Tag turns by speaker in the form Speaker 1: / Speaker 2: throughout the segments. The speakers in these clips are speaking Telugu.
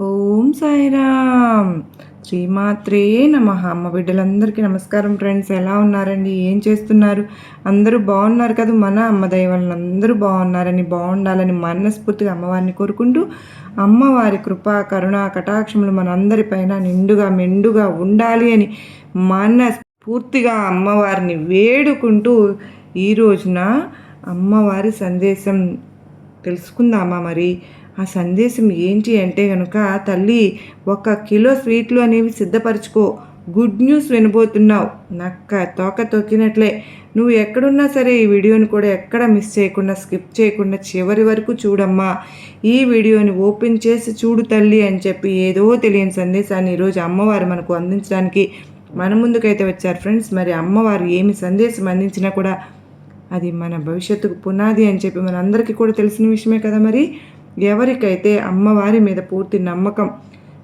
Speaker 1: ఓం సాయిరామ్. శ్రీమాత్రే నమః. అమ్మ బిడ్డలందరికీ నమస్కారం ఫ్రెండ్స్. ఎలా ఉన్నారండి? ఏం చేస్తున్నారు? అందరూ బాగున్నారు కదా? మన అమ్మ దయ వలన అందరూ బాగున్నారని, బాగుండాలని మనస్ఫూర్తిగా అమ్మవారిని కోరుకుంటూ, అమ్మవారి కృప కరుణ కటాక్షములు మనందరిపైన నిండుగా మెండుగా ఉండాలి అని మనస్ఫూర్తిగా అమ్మవారిని వేడుకుంటూ ఈ రోజున అమ్మవారి సందేశం తెలుసుకుందామా? మరి ఆ సందేశం ఏంటి అంటే కనుక, తల్లి 1 కిలో స్వీట్లు అనేవి సిద్ధపరచుకో, గుడ్ న్యూస్ వినబోతున్నావు. నక్క తోక తొక్కినట్లే. నువ్వు ఎక్కడున్నా సరే ఈ వీడియోని కూడా ఎక్కడ మిస్ చేయకుండా, స్కిప్ చేయకుండా చివరి వరకు చూడమ్మా. ఈ వీడియోని ఓపెన్ చేసి చూడు తల్లి అని చెప్పి ఏదో తెలియని సందేశాన్ని ఈరోజు అమ్మవారు మనకు అందించడానికి మన ముందుకైతే వచ్చారు ఫ్రెండ్స్. మరి అమ్మవారు ఏమి సందేశం అందించినా కూడా అది మన భవిష్యత్తుకు పునాది అని చెప్పి మనందరికీ కూడా తెలిసిన విషయమే కదా. మరి ఎవరికైతే అమ్మవారి మీద పూర్తి నమ్మకం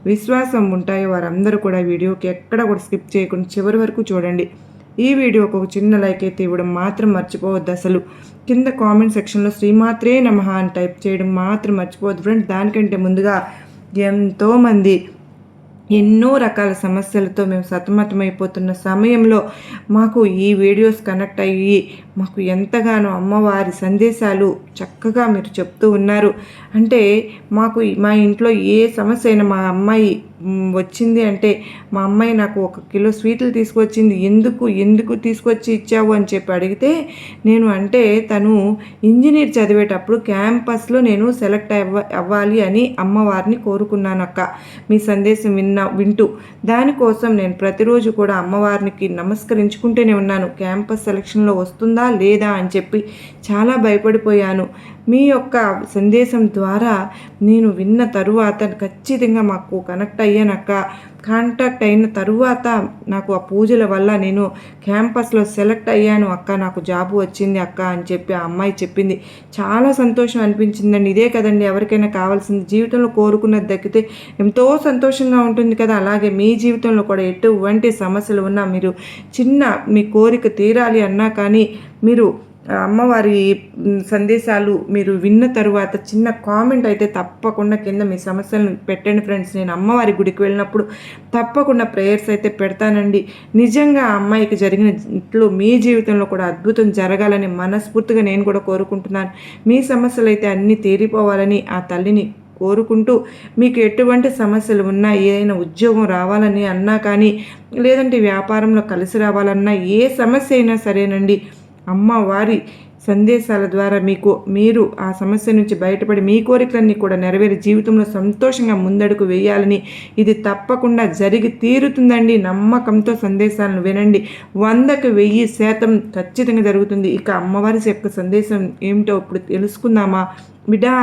Speaker 1: విశ్వాసం ఉంటాయో వారందరూ కూడా వీడియోకి ఎక్కడ కూడా స్కిప్ చేయకుండా చివరి వరకు చూడండి. ఈ వీడియోకి ఒక చిన్న లైక్ అయితే ఇవ్వడం మాత్రం మర్చిపోవద్దు. అసలు కింద కామెంట్ సెక్షన్లో శ్రీమాత్రే నమః అని టైప్ చేయడం మాత్రం మర్చిపోవద్దు ఫ్రెండ్స్. దానికంటే ముందుగా ఎంతోమంది ఎన్నో రకాల సమస్యలతో మేము సతమతమైపోతున్న సమయంలో మాకు ఈ వీడియోస్ కనెక్ట్ అయ్యి మాకు ఎంతగానో అమ్మవారి సందేశాలు చక్కగా మీరు చెప్తూ ఉన్నారు. అంటే మాకు మా ఇంట్లో ఏ సమస్య అయినా మా అమ్మాయి వచ్చింది అంటే, మా అమ్మాయి నాకు 1 కిలో స్వీట్లు తీసుకొచ్చింది, ఎందుకు తీసుకొచ్చి ఇచ్చావు అని చెప్పి అడిగితే, నేను అంటే తను ఇంజనీర్ చదివేటప్పుడు క్యాంపస్లో నేను సెలెక్ట్ అవ్వాలి అని అమ్మవారిని కోరుకున్నాను అక్క. మీ సందేశం వింటూ దానికోసం నేను ప్రతిరోజు కూడా అమ్మవారికి నమస్కరించుకుంటూనే ఉన్నాను. క్యాంపస్ సెలక్షన్లో వస్తుందా లేదా అని చెప్పి చాలా భయపడిపోయాను. మీ యొక్క సందేశం ద్వారా నేను విన్న తరువాత ఖచ్చితంగా మాకు కనెక్ట్ అయ్యానక్క. కాంటాక్ట్ అయిన తరువాత నాకు ఆ పూజల వల్ల నేను క్యాంపస్లో సెలెక్ట్ అయ్యాను అక్క, నాకు జాబు వచ్చింది అక్క అని చెప్పి ఆ అమ్మాయి చెప్పింది. చాలా సంతోషం అనిపించిందండి. ఇదే కదండి ఎవరికైనా కావాల్సింది. జీవితంలో కోరుకున్నది దక్కితే ఎంతో సంతోషంగా ఉంటుంది కదా. అలాగే మీ జీవితంలో కూడా ఎటువంటి సమస్యలు ఉన్నా, మీరు చిన్న మీ కోరిక తీరాలి అన్నా కానీ మీరు అమ్మవారి సందేశాలు మీరు విన్న తరువాత చిన్న కామెంట్ అయితే తప్పకుండా కింద మీ సమస్యలను పెట్టండి ఫ్రెండ్స్. నేను అమ్మవారి గుడికి వెళ్ళినప్పుడు తప్పకుండా ప్రేయర్స్ అయితే పెడతానండి. నిజంగా ఆ అమ్మాయికి జరిగినట్లు మీ జీవితంలో కూడా అద్భుతం జరగాలని మనస్ఫూర్తిగా నేను కూడా కోరుకుంటున్నాను. మీ సమస్యలు అయితే అన్నీ తీరిపోవాలని ఆ తల్లిని కోరుకుంటూ, మీకు ఎటువంటి సమస్యలు ఉన్నా, ఏదైనా ఉద్యోగం రావాలని అన్నా కానీ, లేదంటే వ్యాపారంలో కలిసి రావాలన్నా, ఏ సమస్య అయినా సరేనండి, అమ్మవారి సందేశాల ద్వారా మీరు ఆ సమస్య నుంచి బయటపడి మీ కోరికలన్నీ కూడా నెరవేరి జీవితంలో సంతోషంగా ముందడుగు వేయాలని, ఇది తప్పకుండా జరిగి తీరుతుందండి. నమ్మకంతో సందేశాలను వినండి. 100కి 1000% ఖచ్చితంగా జరుగుతుంది. ఇక అమ్మవారి యొక్క సందేశం ఏమిటో ఇప్పుడు తెలుసుకుందామా? బిడ్డా,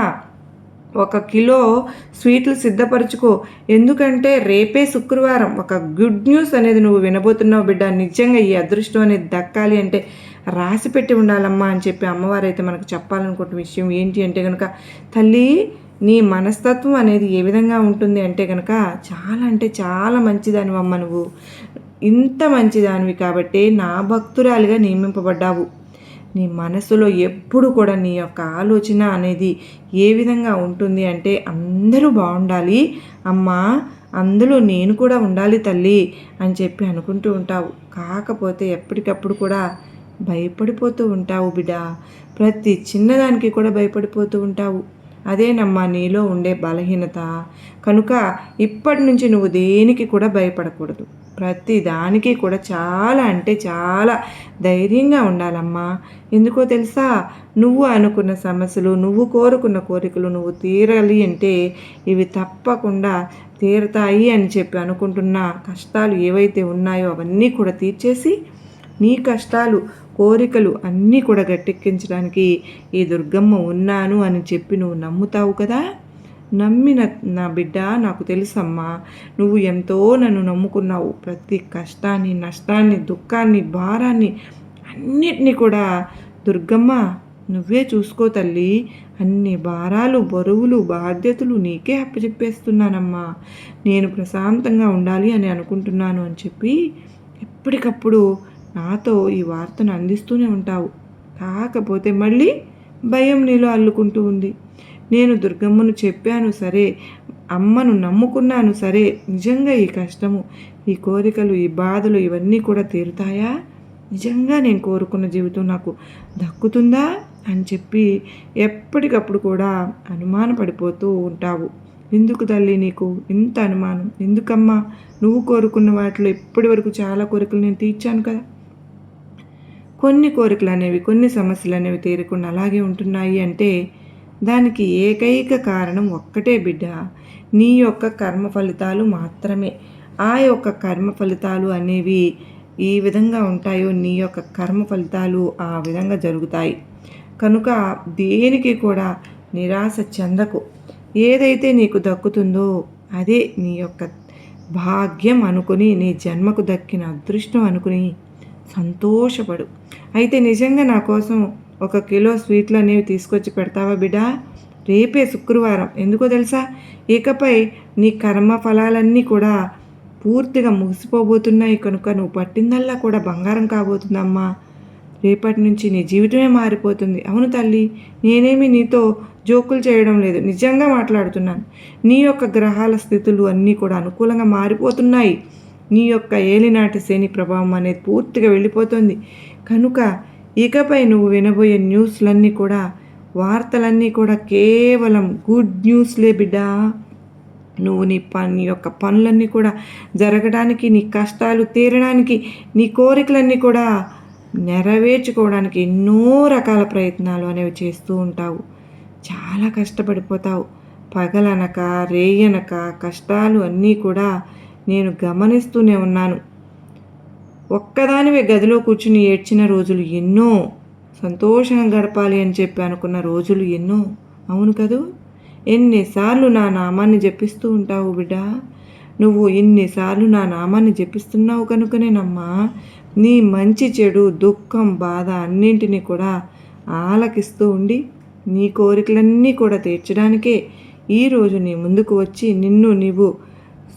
Speaker 1: 1 కిలో స్వీట్లు సిద్ధపరచుకో. ఎందుకంటే రేపే శుక్రవారం. ఒక గుడ్ న్యూస్ అనేది నువ్వు వినబోతున్నావు బిడ్డ. నిజంగా ఈ అదృష్టం అనేది దక్కాలి అంటే రాసి పెట్టి ఉండాలమ్మా అని చెప్పి అమ్మవారు అయితే మనకు చెప్పాలనుకుంటున్న విషయం ఏంటి అంటే కనుక, తల్లి నీ మనస్తత్వం అనేది ఏ విధంగా ఉంటుంది అంటే కనుక, చాలా మంచిదానివి అమ్మ. నువ్వు ఇంత మంచిదానివి కాబట్టి నా భక్తురాలిగా నియమింపబడ్డావు. నీ మనసులో ఎప్పుడు కూడా నీ యొక్క ఆలోచన అనేది ఏ విధంగా ఉంటుంది అంటే, అందరూ బాగుండాలి అమ్మా, అందులో నేను కూడా ఉండాలి తల్లి అని చెప్పి అనుకుంటూ ఉంటావు. కాకపోతే ఎప్పటికప్పుడు కూడా భయపడిపోతూ ఉంటావు బిడ్డ. ప్రతి చిన్నదానికి కూడా భయపడిపోతూ ఉంటావు. అదేనమ్మా నీలో ఉండే బలహీనత. కనుక ఇప్పటి నుంచి నువ్వు దేనికి కూడా భయపడకూడదు. ప్రతి దానికి కూడా చాలా ధైర్యంగా ఉండాలమ్మా. ఎందుకో తెలుసా? నువ్వు అనుకున్న సమస్యలు, నువ్వు కోరుకున్న కోరికలు నువ్వు తీరాలి అంటే ఇవి తప్పకుండా తీరతాయి అని చెప్పి అనుకుంటున్న కష్టాలు ఏవైతే ఉన్నాయో అవన్నీ కూడా తీర్చేసి, నీ కష్టాలు కోరికలు అన్నీ కూడా గట్టెక్కించడానికి ఈ దుర్గమ్మ ఉన్నాను అని చెప్పి నువ్వు నమ్ముతావు కదా. నమ్మిన నా బిడ్డ, నాకు తెలుసమ్మా, నువ్వు ఎంతో నన్ను నమ్ముకున్నావు. ప్రతి కష్టాన్ని, నష్టాన్ని, దుఃఖాన్ని, భారాన్ని అన్నిటినీ కూడా దుర్గమ్మ నువ్వే చూసుకో తల్లి. అన్ని భారాలు, బరువులు, బాధ్యతలు నీకే అప్పచెప్పేస్తున్నానమ్మా. నేను ప్రశాంతంగా ఉండాలి అని అనుకుంటున్నాను అని చెప్పి ఎప్పటికప్పుడు నాతో ఈ వార్తను అందిస్తూనే ఉంటావు. కాకపోతే మళ్ళీ భయం నీలో అల్లుకుంటూ ఉంది. నేను దుర్గమ్మను చెప్పాను సరే, అమ్మను నమ్ముకున్నాను సరే, నిజంగా ఈ కష్టము, ఈ కోరికలు, ఈ బాధలు ఇవన్నీ కూడా తీరుతాయా? నిజంగా నేను కోరుకున్న జీవితం నాకు దక్కుతుందా అని చెప్పి ఎప్పటికప్పుడు కూడా అనుమానపడిపోతూ ఉంటావు. ఎందుకు తల్లి నీకు ఇంత అనుమానం? ఎందుకమ్మా? నువ్వు కోరుకున్న వాటిలో ఇప్పటి వరకు చాలా కోరికలు నేను తీర్చాను కదా. కొన్ని కోరికలు అనేవి, కొన్ని సమస్యలు అనేవి తీరకుండా అలాగే ఉంటున్నాయి అంటే దానికి ఏకైక కారణం ఒక్కటే బిడ్డ, నీ యొక్క కర్మ ఫలితాలు మాత్రమే. ఆ యొక్క కర్మ ఫలితాలు అనేవి ఈ విధంగా ఉంటాయో నీ యొక్క కర్మ ఫలితాలు ఆ విధంగా జరుగుతాయి. కనుక దేనికి కూడా నిరాశ చెందకు. ఏదైతే నీకు దక్కుతుందో అదే నీ యొక్క భాగ్యం అనుకుని, నీ జన్మకు దక్కిన అదృష్టం అనుకుని సంతోషపడు. అయితే నిజంగా నా కోసం 1 కిలో స్వీట్లు అనేవి తీసుకొచ్చి పెడతావా బిడ్డ? రేపే శుక్రవారం, ఎందుకో తెలుసా? ఇకపై నీ కర్మ ఫలాలన్నీ కూడా పూర్తిగా ముగిసిపోబోతున్నాయి. కనుక నువ్వు పట్టిందల్లా కూడా బంగారం కాబోతుందమ్మా. రేపటి నుంచి నీ జీవితమే మారిపోతుంది. అవును తల్లి, నేనేమి నీతో జోకులు చేయడం లేదు, నిజంగా మాట్లాడుతున్నాను. నీ యొక్క గ్రహాల స్థితులు అన్నీ కూడా అనుకూలంగా మారిపోతున్నాయి. నీ యొక్క ఏలినాటి శని ప్రభావం అనేది పూర్తిగా వెళ్ళిపోతుంది. కనుక ఇకపై నువ్వు వినబోయే న్యూస్లన్నీ కూడా, వార్తలన్నీ కూడా కేవలం గుడ్ న్యూస్లే బిడ్డ. నువ్వు నీ యొక్క పనులన్నీ కూడా జరగడానికి, నీ కష్టాలు తీరడానికి, నీ కోరికలన్నీ కూడా నెరవేర్చుకోవడానికి ఎన్నో రకాల ప్రయత్నాలు అనేవి చేస్తూ ఉంటావు. చాలా కష్టపడిపోతావు. పగలనక రేయనక కష్టాలు అన్నీ కూడా నేను గమనిస్తూనే ఉన్నాను. ఒక్కదానివే గదిలో కూర్చుని ఏడ్చిన రోజులు ఎన్నో, సంతోషంగా గడపాలి అని చెప్పి అనుకున్న రోజులు ఎన్నో. అవును కదూ? ఎన్నిసార్లు నా నామాన్ని జపిస్తూ ఉంటావు బిడ్డ. నువ్వు ఇన్నిసార్లు నా నామాన్ని జపిస్తున్నావు కనుకనేనమ్మా నీ మంచి చెడు దుఃఖం బాధ అన్నింటినీ కూడా ఆలకిస్తూ ఉండి నీ కోరికలన్నీ కూడా తీర్చడానికే ఈరోజు నీ ముందుకు వచ్చి నిన్ను నీవు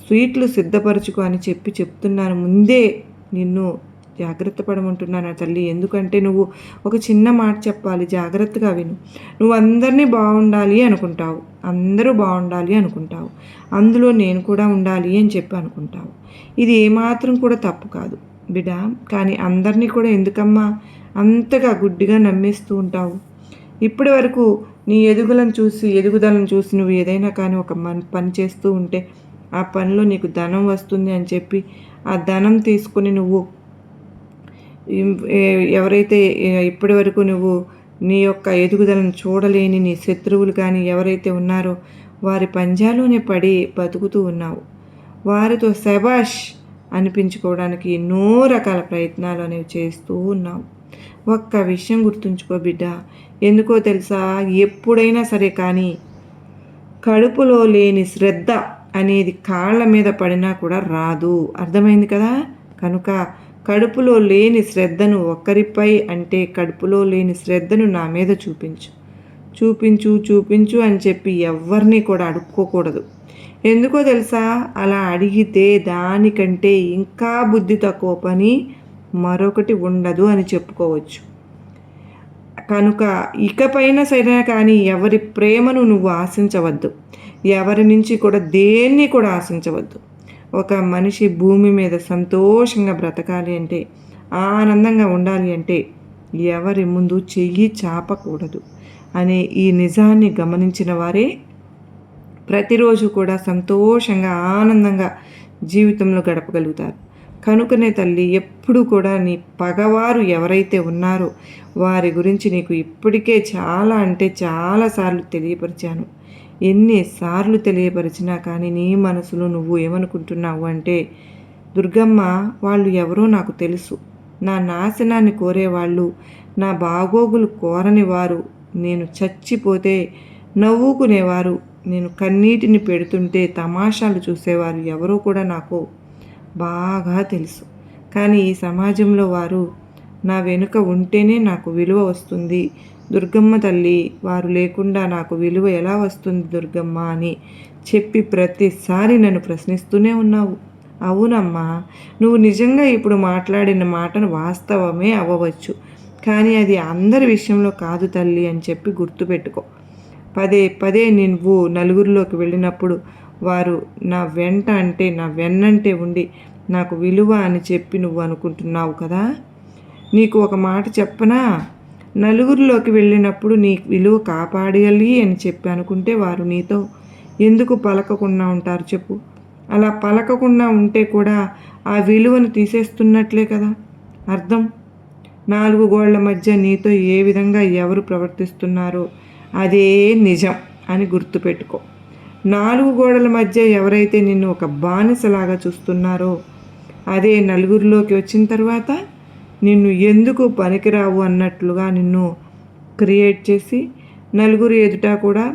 Speaker 1: స్వీట్లు సిద్ధపరచుకో అని చెప్తున్నాను. ముందే నిన్ను జాగ్రత్త పడమంటున్నాను తల్లి. ఎందుకంటే నువ్వు ఒక చిన్న మాట చెప్పాలి, జాగ్రత్తగా విను. నువ్వు అందరినీ బాగుండాలి అనుకుంటావు, అందరూ బాగుండాలి అనుకుంటావు, అందులో నేను కూడా ఉండాలి అని చెప్పి అనుకుంటావు. ఇది ఏమాత్రం కూడా తప్పు కాదు బిడ్డ. కానీ అందరినీ కూడా ఎందుకమ్మా అంతగా గుడ్డిగా నమ్మేస్తూ ఉంటావు? ఇప్పటి వరకు నీ ఎదుగుదలను చూసి నువ్వు ఏదైనా కానీ ఒక పని చేస్తూ ఉంటే ఆ పనిలో నీకు ధనం వస్తుంది అని చెప్పి ఆ ధనం తీసుకుని నువ్వు ఎవరైతే ఇప్పటి వరకు నువ్వు నీ యొక్క ఎదుగుదలను చూడలేని నీ శత్రువులు కానీ ఎవరైతే ఉన్నారో వారి పంజాలోనే పడి బతుకుతూ ఉన్నావు. వారితో శబాష్ అనిపించుకోవడానికి ఎన్నో రకాల ప్రయత్నాలు అనేవి చేస్తూ ఉన్నావు. ఒక్క విషయం గుర్తుంచుకో బిడ్డ. ఎందుకో తెలుసా? ఎప్పుడైనా సరే కానీ కడుపులో లేని శ్రద్ధ అనేది కాళ్ళ మీద పడినా కూడా రాదు. అర్థమైంది కదా? కనుక కడుపులో లేని శ్రద్ధను ఒకరిపై అంటే కడుపులో లేని శ్రద్ధను నా మీద చూపించు అని చెప్పి ఎవరిని కూడా అడుక్కోకూడదు. ఎందుకో తెలుసా? అలా అడిగితే దానికంటే ఇంకా బుద్ధి తక్కువ పని మరొకటి ఉండదు అని చెప్పుకోవచ్చు. కనుక ఇకపైన సరే కానీ ఎవరి ప్రేమను నువ్వు ఆశించవద్దు, ఎవరి నుంచి కూడా దేన్ని కూడా ఆశించవద్దు. ఒక మనిషి భూమి మీద సంతోషంగా బ్రతకాలి అంటే, ఆనందంగా ఉండాలి అంటే ఎవరి ముందు చెయ్యి చాపకూడదు అనే ఈ నిజాన్ని గమనించిన వారే ప్రతిరోజు కూడా సంతోషంగా ఆనందంగా జీవితంలో గడపగలుగుతారు. కనుకనే తల్లి, ఎప్పుడు కూడా నీ పగవారు ఎవరైతే ఉన్నారో వారి గురించి నీకు ఇప్పటికే చాలా అంటే చాలాసార్లు తెలియపరిచాను. ఎన్నిసార్లు తెలియపరిచినా కానీ నీ మనసులో నువ్వు ఏమనుకుంటున్నావు అంటే, దుర్గమ్మ వాళ్ళు ఎవరో నాకు తెలుసు, నా నాశనాన్ని కోరేవాళ్ళు, నా బాగోగులు కోరని వారు, నేను చచ్చిపోతే నవ్వుకునేవారు, నేను కన్నీటిని పెడుతుంటే తమాషాలు చూసేవారు ఎవరో కూడా నాకు బాగా తెలుసు. కానీ ఈ సమాజంలో వారు నా వెనుక ఉంటేనే నాకు విలువ వస్తుంది దుర్గమ్మ తల్లి, వారు లేకుండా నాకు విలువ ఎలా వస్తుంది దుర్గమ్మ అని చెప్పి ప్రతిసారి నన్ను ప్రశ్నిస్తూనే ఉన్నావు. అవునమ్మా, నువ్వు నిజంగా ఇప్పుడు మాట్లాడిన మాటను వాస్తవమే అవ్వవచ్చు, కానీ అది అందరి విషయంలో కాదు తల్లి అని చెప్పి గుర్తుపెట్టుకో. పదే నువ్వు నలుగురిలోకి వెళ్ళినప్పుడు వారు నా వెంట అంటే నా వెన్నంటే ఉండి నాకు విలువ అని చెప్పి నువ్వు అనుకుంటున్నావు కదా. నీకు ఒక మాట చెప్పనా, నలుగురిలోకి వెళ్ళినప్పుడు నీ విలువ కాపాడాలి అని చెప్పి అనుకుంటే వారు నీతో ఎందుకు పలకకుండా ఉంటారు చెప్పు. అలా పలకకుండా ఉంటే కూడా ఆ విలువను తీసేస్తున్నట్లే కదా అర్థం. 4 గోళ్ల మధ్య నీతో ఏ విధంగా ఎవరు ప్రవర్తిస్తున్నారో అదే నిజం అని గుర్తుపెట్టుకో. 4 గోడల మధ్య ఎవరైతే నిన్ను ఒక బానిసలాగా చూస్తున్నారో అదే నలుగురిలోకి వచ్చిన తర్వాత నిన్ను ఎందుకు పనికిరావు అన్నట్లుగా నిన్ను క్రియేట్ చేసి నలుగురు ఎదుట కూడా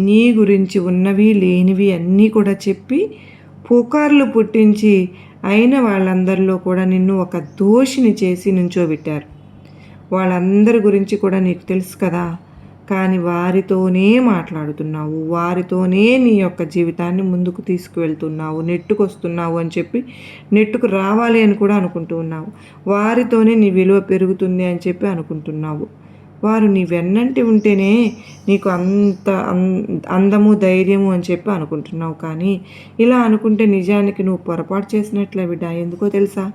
Speaker 1: నీ గురించి ఉన్నవి లేనివి అన్నీ కూడా చెప్పి పుకార్లు పుట్టించి అయిన వాళ్ళందరిలో కూడా నిన్ను ఒక దోషిని చేసి నుంచోబెట్టారు. వాళ్ళందరి గురించి కూడా నీకు తెలుసు కదా. కానీ వారితోనే మాట్లాడుతున్నావు, వారితోనే నీ యొక్క జీవితాన్ని ముందుకు తీసుకువెళ్తున్నావు, నెట్టుకొస్తున్నావు అని చెప్పి నెట్టుకు రావాలి అని కూడా అనుకుంటూ ఉన్నావు. వారితోనే నీ విలువ పెరుగుతుంది అని చెప్పి అనుకుంటున్నావు. వారు నీ వెన్నంటి ఉంటేనే నీకు అంత అందము ధైర్యము అని చెప్పి అనుకుంటున్నావు. కానీ ఇలా అనుకుంటే నిజానికి నువ్వు పొరపాటు చేసినట్లే బిడ్డ. ఎందుకో తెలుసా,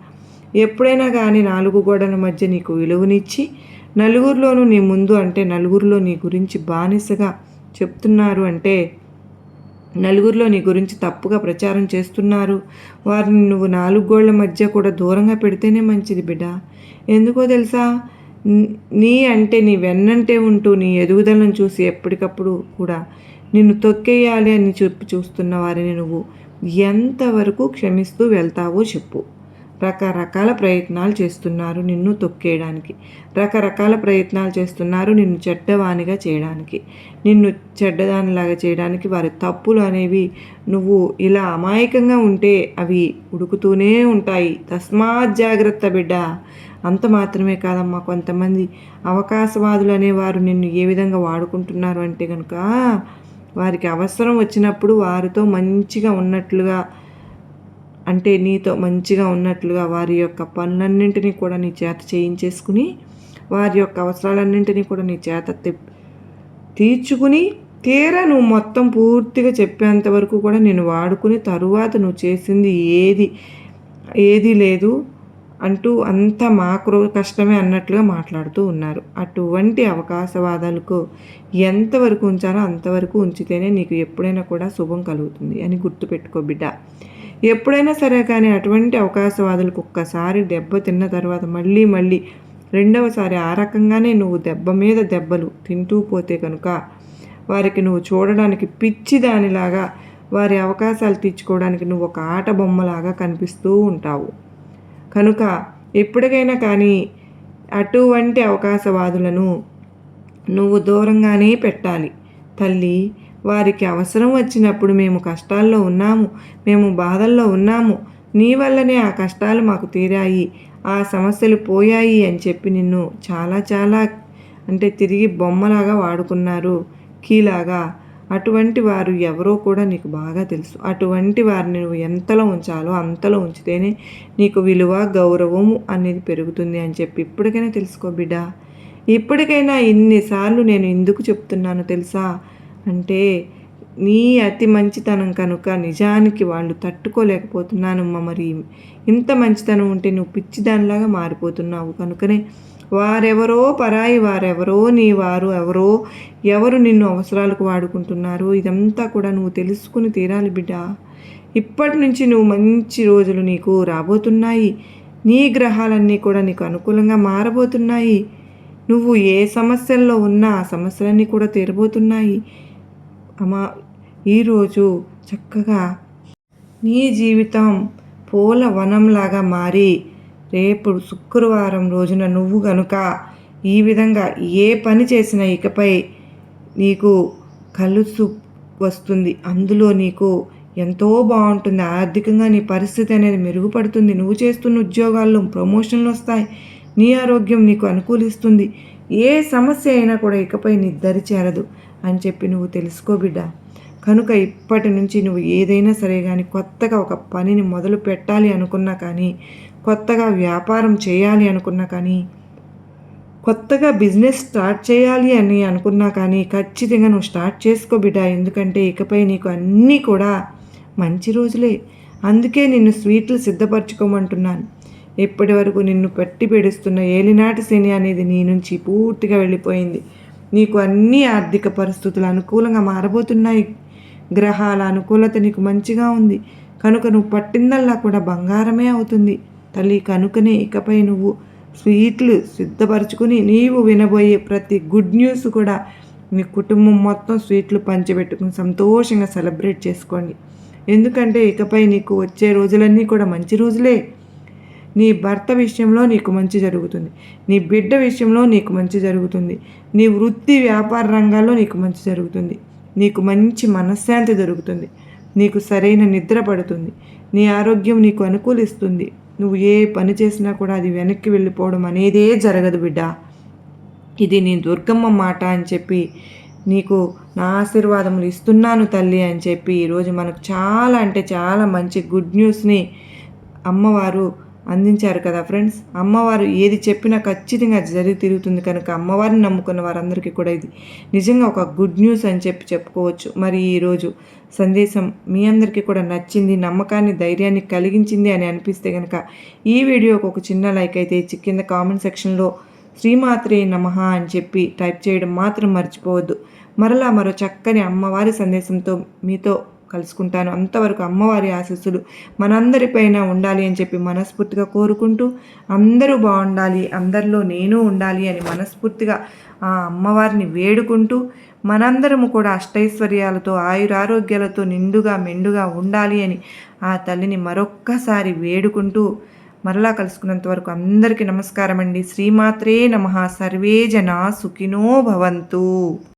Speaker 1: ఎప్పుడైనా కానీ 4 గోడల మధ్య నీకు విలువనిచ్చి నలుగురిలోనూ నీ ముందు అంటే నలుగురిలో నీ గురించి బానిసగా చెప్తున్నారు అంటే నలుగురిలో నీ గురించి తప్పుగా ప్రచారం చేస్తున్నారు. వారిని నువ్వు 4 గోళ్ల మధ్య కూడా దూరంగా పెడితేనే మంచిది బిడ్డ. ఎందుకో తెలుసా, నీ అంటే నీ వెన్నంటే ఉంటూ నీ ఎదుగుదలను చూసి ఎప్పటికప్పుడు కూడా నిన్ను తొక్కేయాలి అని చూస్తున్న వారిని నువ్వు ఎంతవరకు క్షమిస్తూ వెళ్తావో చెప్పు. రకరకాల ప్రయత్నాలు చేస్తున్నారు నిన్ను తొక్కేయడానికి, రకరకాల ప్రయత్నాలు చేస్తున్నారు నిన్ను చెడ్డవానిగా చేయడానికి, నిన్ను చెడ్డదానిలాగా చేయడానికి. వారి తప్పులు అనేవి నువ్వు ఇలా అమాయకంగా ఉంటే అవి ఉడుకుతూనే ఉంటాయి. తస్మాత్ జాగ్రత్త బిడ్డ. అంత మాత్రమే కాదమ్మా, కొంతమంది అవకాశవాదులు అనేవారు నిన్ను ఏ విధంగా వాడుకుంటున్నారు అంటే కనుక వారికి అవసరం వచ్చినప్పుడు వారితో మంచిగా ఉన్నట్లుగా అంటే నీతో మంచిగా ఉన్నట్లుగా వారి యొక్క పనులన్నింటినీ కూడా నీ చేత చేయించేసుకుని వారి యొక్క అవసరాలన్నింటినీ కూడా నీ చేత తీర్చుకుని తీరా నువ్వు మొత్తం పూర్తిగా చెప్పేంత వరకు కూడా నేను వాడుకుని తరువాత నువ్వు చేసింది ఏది లేదు అంటూ అంతా మాకు కష్టమే అన్నట్లుగా మాట్లాడుతూ ఉన్నారు. అటువంటి అవకాశవాదాలకు ఎంతవరకు ఉంచాలో అంతవరకు ఉంచితేనే నీకు ఎప్పుడైనా కూడా శుభం కలుగుతుంది అని గుర్తుపెట్టుకో బిడ్డ. ఎప్పుడైనా సరే కానీ అటువంటి అవకాశవాదులకు ఒక్కసారి దెబ్బ తిన్న తర్వాత మళ్ళీ రెండవసారి ఆ రకంగానే నువ్వు దెబ్బ మీద దెబ్బలు తింటూ పోతే కనుక వారికి నువ్వు చూడడానికి పిచ్చి దానిలాగా వారి అవకాశాలు తీర్చుకోవడానికి నువ్వు ఒక ఆట బొమ్మలాగా కనిపిస్తూ ఉంటావు. కనుక ఎప్పటికైనా కానీ అటువంటి అవకాశవాదులను నువ్వు దూరంగానే పెట్టాలి. తల్లి, వారికి అవసరం వచ్చినప్పుడు మేము కష్టాల్లో ఉన్నాము, మేము బాధల్లో ఉన్నాము, నీ వల్లనే ఆ కష్టాలు మాకు తీరాయి, ఆ సమస్యలు పోయాయి అని చెప్పి నిన్ను చాలా అంటే తిరిగి బొమ్మలాగా వాడుకున్నారు, కీలాగా. అటువంటి వారు ఎవరో కూడా నీకు బాగా తెలుసు. అటువంటి వారిని నువ్వు ఎంతలో ఉంచాలో అంతలో ఉంచితేనే నీకు విలువ గౌరవము అనేది పెరుగుతుంది అని చెప్పి ఇప్పటికైనా తెలుసుకో బిడ్డ. ఇప్పటికైనా ఇన్నిసార్లు నేను ఎందుకు చెప్తున్నాను తెలుసా అంటే నీ అతి మంచితనం కనుక నిజానికి వాళ్ళు తట్టుకోలేకపోతున్నానమ్మా. మరి ఇంత మంచితనం ఉంటే నువ్వు పిచ్చిదానిలాగా మారిపోతున్నావు. కనుకనే వారెవరో పరాయి వారెవరో నీ వారు ఎవరు నిన్ను అవసరాలకు వాడుకుంటున్నారు ఇదంతా కూడా నువ్వు తెలుసుకుని తీరాలి బిడ్డ. ఇప్పటి నుంచి నువ్వు మంచి రోజులు నీకు రాబోతున్నాయి. నీ గ్రహాలన్నీ కూడా నీకు అనుకూలంగా మారబోతున్నాయి. నువ్వు ఏ సమస్యల్లో ఉన్నా ఆ సమస్యలన్నీ కూడా తీరబోతున్నాయి అమ్మా. ఈరోజు చక్కగా నీ జీవితం పూల వనంలాగా మారి రేపు శుక్రవారం రోజున నువ్వు గనుక ఈ విధంగా ఏ పని చేసినా ఇకపై నీకు కలిసి వస్తుంది. అందులో నీకు ఎంతో బాగుంటుంది. ఆర్థికంగా నీ పరిస్థితి అనేది మెరుగుపడుతుంది. నువ్వు చేస్తున్న ఉద్యోగాల్లో ప్రమోషన్లు వస్తాయి. నీ ఆరోగ్యం నీకు అనుకూలిస్తుంది. ఏ సమస్య అయినా కూడా ఇకపై నీ దరి చేరదు అని చెప్పి నువ్వు తెలుసుకో బిడ్డ. కనుక ఇప్పటి నుంచి నువ్వు ఏదైనా సరే కానీ కొత్తగా ఒక పనిని మొదలు పెట్టాలి అనుకున్నా కానీ కొత్తగా వ్యాపారం చేయాలి అనుకున్నా కానీ కొత్తగా బిజినెస్ స్టార్ట్ చేయాలి అని అనుకున్నా కానీ ఖచ్చితంగా నువ్వు స్టార్ట్ చేసుకో బిడ్డ. ఎందుకంటే ఇకపై నీకు అన్నీ కూడా మంచి రోజులే. అందుకే నిన్ను స్వీట్లు సిద్ధపరచుకోమంటున్నాను. ఇప్పటి వరకు నిన్ను పట్టి పెడుస్తున్న ఏలినాటి శని అనేది నీ నుంచి పూర్తిగా వెళ్ళిపోయింది. నీకు అన్ని ఆర్థిక పరిస్థితులు అనుకూలంగా మారబోతున్నాయి. గ్రహాల అనుకూలత నీకు మంచిగా ఉంది కనుక నువ్వు పట్టిందల్లా కూడా బంగారమే అవుతుంది తల్లి. కనుకనే ఇకపై నువ్వు స్వీట్లు సిద్ధపరచుకుని నీవు వినబోయే ప్రతి గుడ్ న్యూస్ కూడా మీ కుటుంబం మొత్తం స్వీట్లు పంచిపెట్టుకుని సంతోషంగా సెలబ్రేట్ చేసుకోండి. ఎందుకంటే ఇకపై నీకు వచ్చే రోజులన్నీ కూడా మంచి రోజులే. నీ భర్త విషయంలో నీకు మంచి జరుగుతుంది. నీ బిడ్డ విషయంలో నీకు మంచి జరుగుతుంది. నీ వృత్తి వ్యాపార రంగాల్లో నీకు మంచి జరుగుతుంది. నీకు మంచి మనశ్శాంతి దొరుకుతుంది. నీకు సరైన నిద్ర పడుతుంది. నీ ఆరోగ్యం నీకు అనుకూలిస్తుంది. నువ్వు ఏ పని చేసినా కూడా అది వెనక్కి వెళ్ళిపోవడం అనేదే జరగదు బిడ్డ. ఇది నీ దుర్గమ్మ మాట అని చెప్పి నీకు నా ఆశీర్వాదములు ఇస్తున్నాను తల్లి అని చెప్పి ఈరోజు మనకు చాలా అంటే చాలా మంచి గుడ్ న్యూస్ని అమ్మవారు అందించారు కదా ఫ్రెండ్స్. అమ్మవారు ఏది చెప్పినా ఖచ్చితంగా జరిగి తిరుగుతుంది కనుక అమ్మవారిని నమ్ముకున్న వారందరికీ కూడా ఇది నిజంగా ఒక గుడ్ న్యూస్ అని చెప్పి చెప్పుకోవచ్చు. మరి ఈరోజు సందేశం మీ అందరికీ కూడా నచ్చింది, నమ్మకాన్ని ధైర్యాన్ని కలిగించింది అని అనిపిస్తే కనుక ఈ వీడియోకి ఒక చిన్న లైక్ అయితే ఇచ్చి కింద కామెంట్ సెక్షన్లో శ్రీమాత్రే నమః అని చెప్పి టైప్ చేయడం మాత్రం మర్చిపోవద్దు. మరలా మరో చక్కని అమ్మవారి సందేశంతో మీతో కలుసుకుంటాను. అంతవరకు అమ్మవారి ఆశీస్సులు మనందరిపైన ఉండాలి అని చెప్పి మనస్ఫూర్తిగా కోరుకుంటూ అందరూ బాగుండాలి, అందరిలో నేను ఉండాలి అని మనస్ఫూర్తిగా ఆ అమ్మవారిని వేడుకుంటూ మనందరము కూడా అష్టైశ్వర్యాలతో ఆయురారోగ్యాలతో నిండుగా మెండుగా ఉండాలి అని ఆ తల్లిని మరొక్కసారి వేడుకుంటూ మరలా కలుసుకున్నంత వరకు అందరికీ నమస్కారం అండి. శ్రీమాత్రే నమః. సర్వే జనా సుఖినో భవంతు.